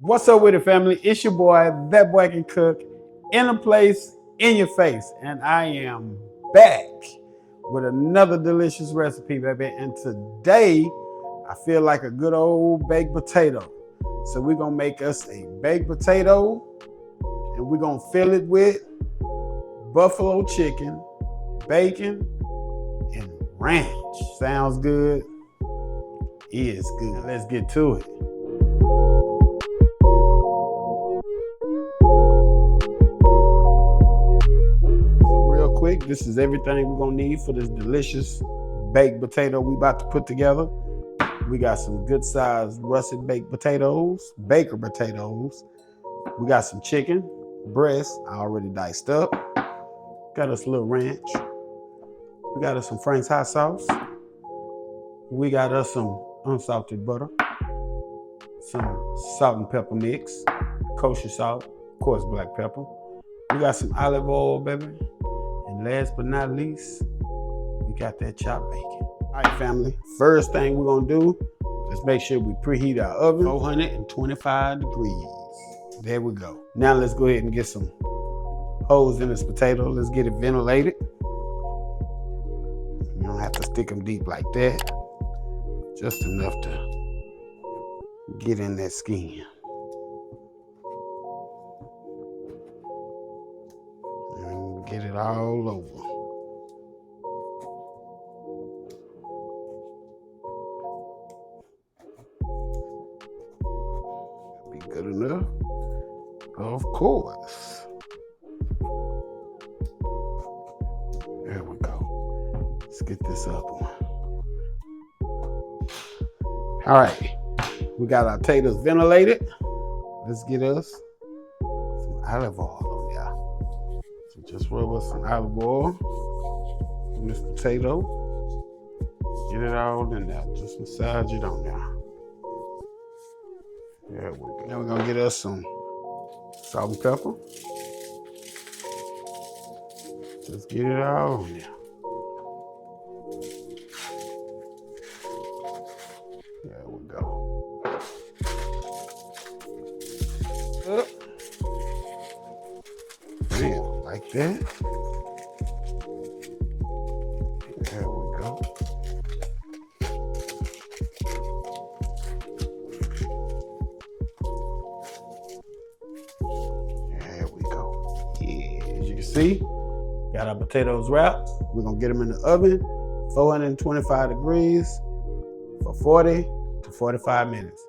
What's up with it, family? It's your boy, That Boy Can Cook, in a place, in your face. And I am back with another delicious recipe, baby. And today, I feel like a good old baked potato. So we're gonna make us a baked potato, and we're gonna fill it with buffalo chicken, bacon, and ranch. Sounds good? Is good. Let's get to it. Quick, this is everything we're gonna need for this delicious baked potato we about to put together. We got some good sized russet baked potatoes, baker potatoes. We got some chicken breast, I already diced up. Got us a little ranch. We got us some Frank's hot sauce. We got us some unsalted butter, some salt and pepper mix, kosher salt, of course black pepper. We got some olive oil, baby. And last but not least, we got that chopped bacon. All right, family. First thing we're gonna do, let's make sure we preheat our oven 425 degrees. There we go. Now let's go ahead and get some holes in this potato. Let's get it ventilated. You don't have to stick them deep like that. Just enough to get in that skin. Get it all over. Be good enough? Of course. There we go. Let's get this other one. All right. We got our potatoes ventilated. Let's get us some olive oil on there. So just rub us some olive oil on this potato. Get it all in there. Just massage it on there. There we go. Now we're gonna get us some salt and pepper. Just get it all on there. There we go. Up. Bam, like that. There we go. There we go. Yeah, as you can see, got our potatoes wrapped. We're gonna get them in the oven, 425 degrees for 40 to 45 minutes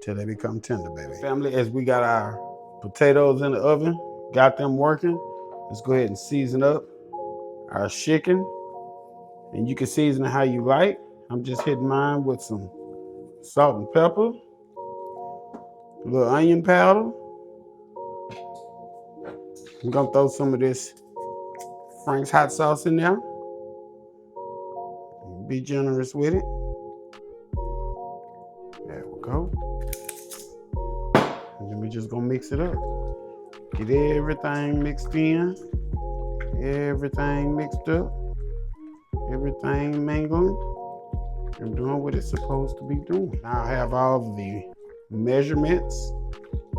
till they become tender, baby. Family, as we got our potatoes in the oven, got them working, let's go ahead and season up our chicken. And you can season it how you like. I'm just hitting mine with some salt and pepper, a little onion powder. I'm gonna throw some of this Frank's hot sauce in there. Be generous with it. There we go. And then we're just gonna mix it up. Get everything mixed in. Everything mixed up. Everything mingling. And doing what it's supposed to be doing. I'll have all the measurements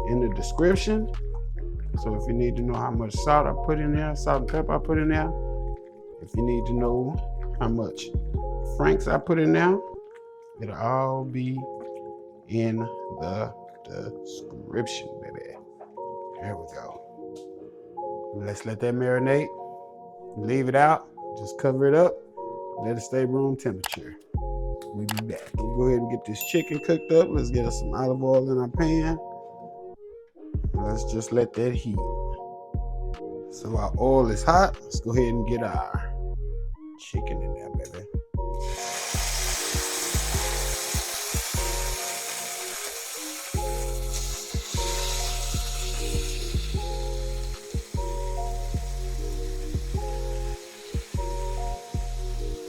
in the description. So if you need to know how much salt I put in there, salt and pepper I put in there, if you need to know how much Frank's I put in there, it'll all be in the description, baby. There we go. Let's let that marinate. Leave it out. Just cover it up. Let it stay room temperature. We'll be back. We'll go ahead and get this chicken cooked up. Let's get us some olive oil in our pan. Let's just let that heat. So our oil is hot. Let's go ahead and get our chicken in there, baby.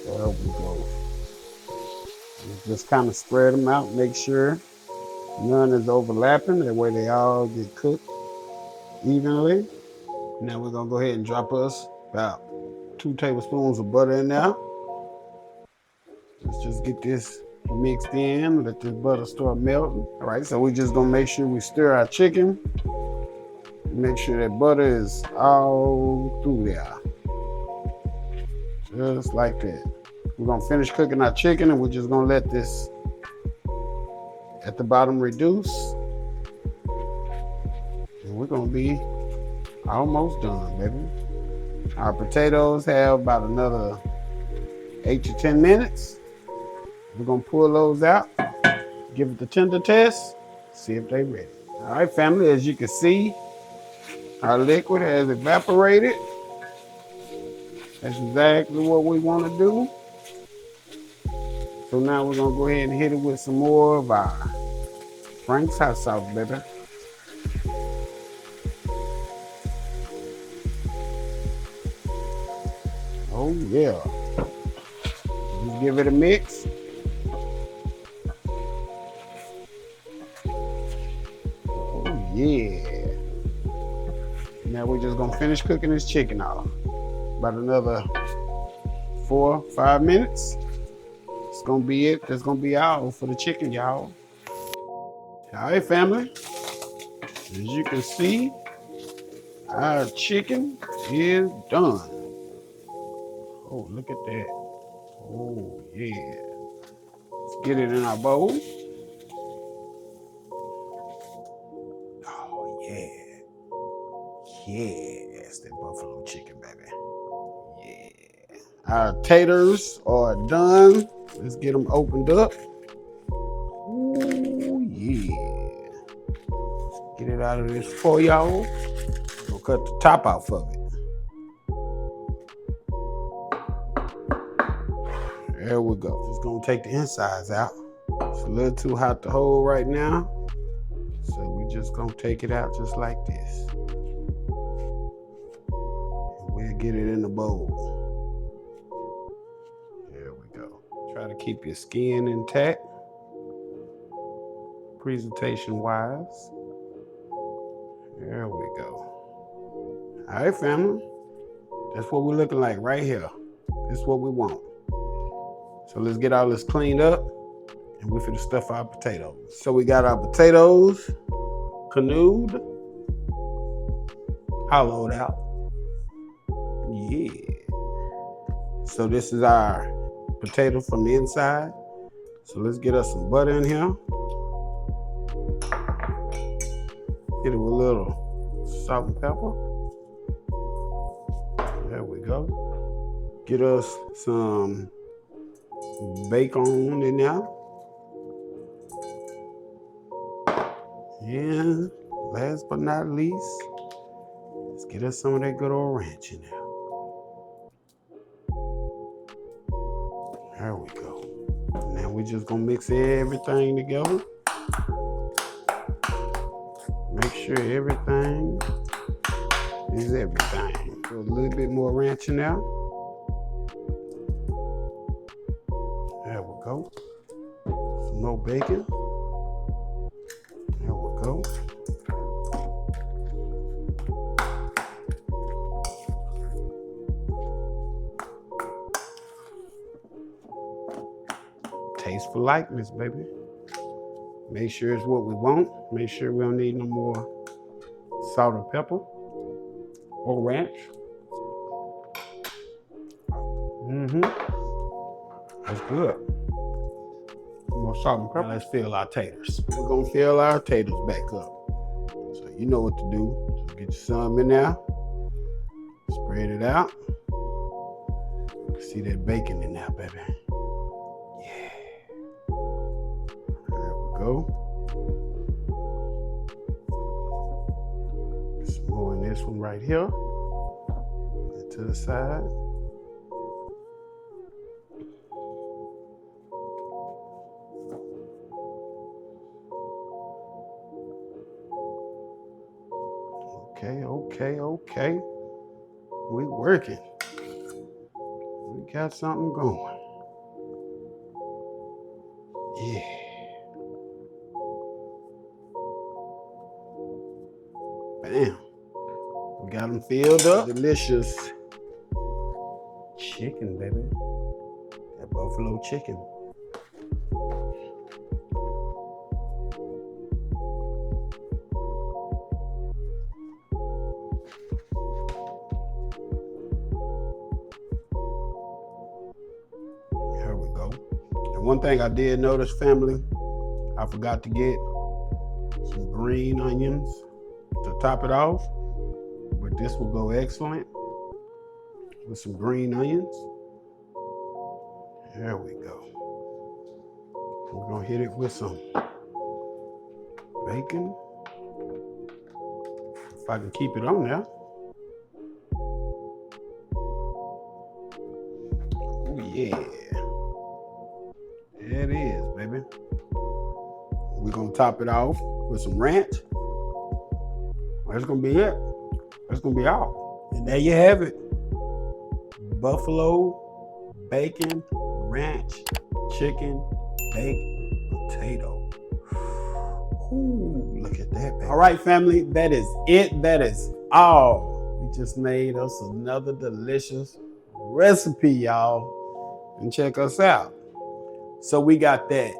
There we go. Just kind of spread them out. Make sure none is overlapping. That way they all get cooked evenly. Now we're gonna go ahead and drop us about 2 tablespoons of butter in there. Let's just get this mixed in. Let this butter start melting. All right, so we're just gonna make sure we stir our chicken. Make sure that butter is all through there. Just like that. We're gonna finish cooking our chicken and we're just gonna let this at the bottom reduce. And we're gonna be almost done, baby. Our potatoes have about another 8 to 10 minutes. We're gonna pull those out, give it the tender test, see if they're ready. All right, family, as you can see, our liquid has evaporated. That's exactly what we want to do. So now we're gonna go ahead and hit it with some more of our Frank's hot sauce, baby. Oh yeah. Just give it a mix. Oh yeah. Now we're just gonna finish cooking this chicken off. About another 4 or 5 minutes. It's gonna be it. That's gonna be all for the chicken, y'all. All right, family. As you can see, our chicken is done. Oh, look at that. Oh, yeah. Let's get it in our bowl. Oh, yeah. Yes, that buffalo chicken, baby. Yeah. Our taters are done. Let's get them opened up. Oh, yeah. Let's get it out of this for y'all. We'll cut the top off of it. There we go. Just gonna take the insides out. It's a little too hot to hold right now. So we just gonna take it out just like this. And we'll get it in the bowl. There we go. Try to keep your skin intact, presentation wise. There we go. All right, family. That's what we're looking like right here. This is what we want. So let's get all this cleaned up and we're finna stuff our potatoes. So we got our potatoes canoed, hollowed out. Yeah. So this is our potato from the inside. So let's get us some butter in here. Hit it with a little salt and pepper. There we go. Get us some bacon in there. And last but not least, let's get us some of that good old ranch in there. There we go. Now we're just gonna mix everything together. Make sure everything is everything. Put a little bit more ranch in there. There we go. Some more bacon. There we go. Taste for likeness, baby. Make sure it's what we want. Make sure we don't need no more salt or pepper or ranch. That's good. More salt and pepper. Now let's fill our taters. We're gonna fill our taters back up. So you know what to do. So get some in there. Spread it out. See that bacon in there, baby. Yeah. There we go. Some more in this one right here. To the side. Okay. We working. We got something going. Yeah. Bam. We got them filled up. Delicious chicken, baby. That buffalo chicken. Here we go. And one thing I did notice, family, I forgot to get some green onions to top it off, but this will go excellent with some green onions. There we go. We're gonna hit it with some bacon. If I can keep it on there. Oh yeah. There it is, baby. We're gonna top it off with some ranch. That's gonna be it. That's gonna be all. And there you have it. Buffalo bacon ranch chicken baked potato. Ooh, look at that, baby. All right, family, that is it. That is all. We just made us another delicious recipe, y'all. And check us out. So we got that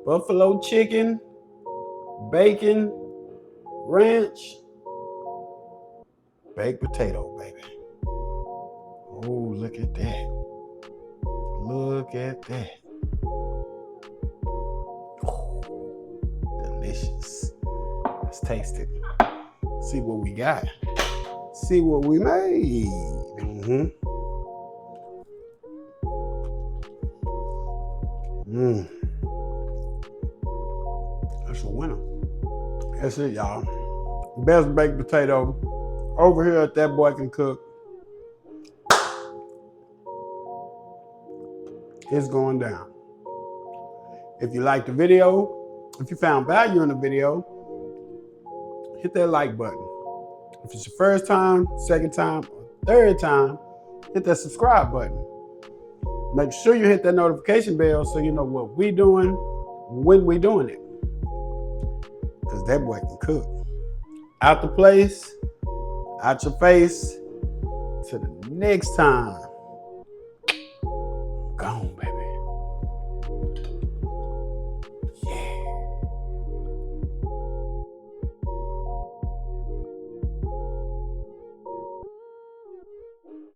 buffalo chicken, bacon, ranch, baked potato, baby. Oh, look at that. Look at that. Oh, delicious. Let's taste it. See what we got. See what we made. That's a winner. That's it, y'all. Best baked potato over here at That Boy Can Cook. It's going down. If you liked the video, if you found value in the video, hit that like button. If it's your first time, second time, or third time, hit that subscribe button. Make sure you hit that notification bell so you know what we're doing, when we're doing it. Because That Boy Can Cook. Out the place, out your face. Till the next time.